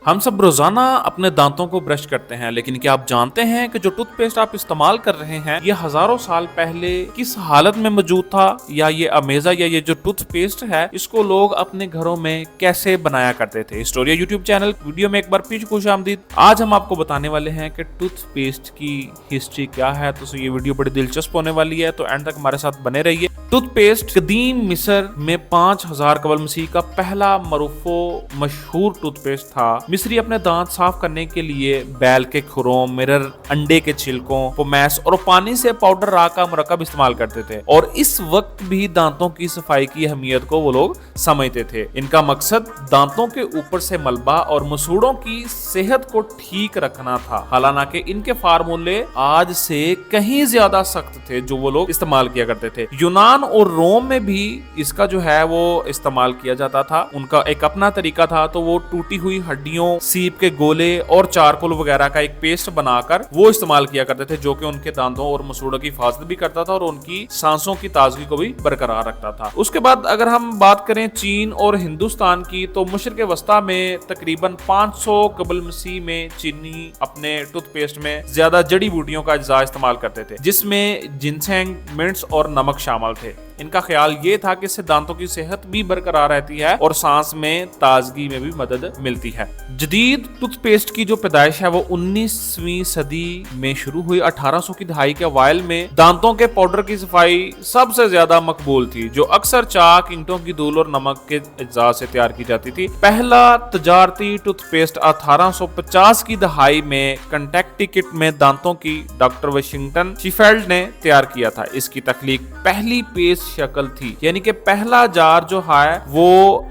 हम सब रोजाना अपने दांतों को ब्रश करते हैं, लेकिन क्या आप जानते हैं कि जो टूथपेस्ट आप इस्तेमाल कर रहे हैं ये हजारों साल पहले किस हालत में मौजूद था, या ये अमेजा या ये जो टूथपेस्ट है इसको लोग अपने घरों में कैसे बनाया करते थे। हिस्टोरिया यूट्यूब चैनल वीडियो में एक बार फिर खुशामदीद। आज हम आपको बताने वाले हैं कि टूथपेस्ट की हिस्ट्री क्या है। तो ये वीडियो बड़ी दिलचस्प होने वाली है, तो एंड तक हमारे साथ बने रहिए। टूथपेस्ट कदीम मिस्र में 5000 कबल मसीह का पहला मरूफो मशहूर टूथपेस्ट था। मिस्री अपने दांत साफ करने के लिए बैल के खुरों, मिरर, अंडे के छिलकों, पोमैस और पानी से पाउडर राख का मुरक्कब इस्तेमाल करते थे, और इस वक्त भी दांतों की सफाई की अहमियत को वो लोग समझते थे। इनका मकसद दांतों के ऊपर से मलबा और मसूड़ों की सेहत को ठीक रखना था। हालांकि इनके फार्मूले आज से कहीं ज्यादा सख्त थे जो वो लोग इस्तेमाल किया करते थे। यूनान और रोम में भी इसका जो है वो इस्तेमाल किया जाता था। उनका एक अपना तरीका था, तो वो टूटी हुई हड्डियों, सीप के गोले और चारकोल वगैरह का एक पेस्ट बनाकर वो इस्तेमाल किया करते थे, जो कि उनके दांतों और मसूड़ों की हिफाजत भी करता था और उनकी सांसों की ताजगी को भी बरकरार रखता था। उसके बाद अगर हम बात करें चीन और हिंदुस्तान की, तो मशरिक़ वस्ता में तकरीबन 500 कबल मसीह में चीनी अपने टूथपेस्ट में ज्यादा जड़ी बूटियों का अज्जा इस्तेमाल करते थे, जिसमें जिनसेंग, मिर्च और नमक शामिल थे। इनका ख्याल ये था कि इससे दांतों की सेहत भी बरकरार रहती है और सांस में ताजगी में भी मदद मिलती है। जदीद टूथपेस्ट की जो पैदाइश है वो 19वीं सदी में शुरू हुई। 1800 की दहाई के अवाइल में दांतों के पाउडर की सफाई सबसे ज्यादा मकबूल थी, जो अक्सर चाक, ईंटों की धूल और नमक के अज्जा से तैयार की जाती थी। पहला तजारती टूथपेस्ट 1850 की दहाई में कंटेक्टिकट में दांतों की डॉक्टर वाशिंगटन शीफेल्ड ने तैयार किया था। इसकी तख्लीक पहली पेस्ट शक्ल थी, यानी कि पहला जार जो है वो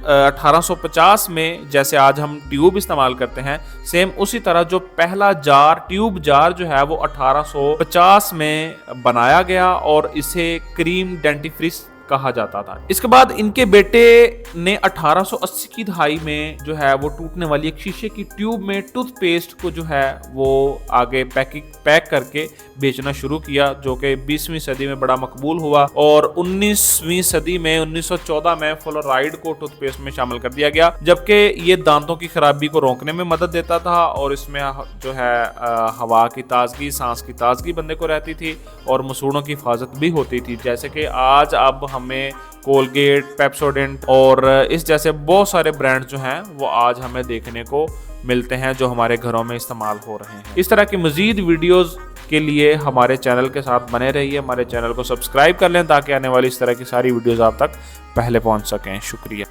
1850 में, जैसे आज हम ट्यूब इस्तेमाल करते हैं, सेम उसी तरह जो पहला जार, ट्यूब जार जो है वो 1850 में बनाया गया और इसे क्रीम डेंटिफ्रिस कहा जाता था। इसके बाद इनके बेटे ने 1880 की दहाई में जो है वो टूटने वाली एक शीशे की ट्यूब में टूथपेस्ट को जो है वो आगे पैक करके बेचना शुरू किया, जो कि 20वीं सदी में बड़ा मकबूल हुआ। और 19वीं सदी में 1914 में फ्लोराइड को टूथपेस्ट में शामिल कर दिया गया, जबकि ये दांतों की खराबी को रोकने में मदद देता था और इसमें जो है हवा की ताजगी, सांस की ताजगी बंदे को रहती थी और मसूड़ों की हिफाजत भी होती थी। जैसे कि आज अब हमें कोलगेट, पेप्सोडेंट और इस जैसे बहुत सारे ब्रांड जो हैं वो आज हमें देखने को मिलते हैं, जो हमारे घरों में इस्तेमाल हो रहे हैं। इस तरह की मजीद वीडियोस के लिए हमारे चैनल के साथ बने रहिए। हमारे चैनल को सब्सक्राइब कर लें ताकि आने वाली इस तरह की सारी वीडियोस आप तक पहले पहुंच सकें। शुक्रिया।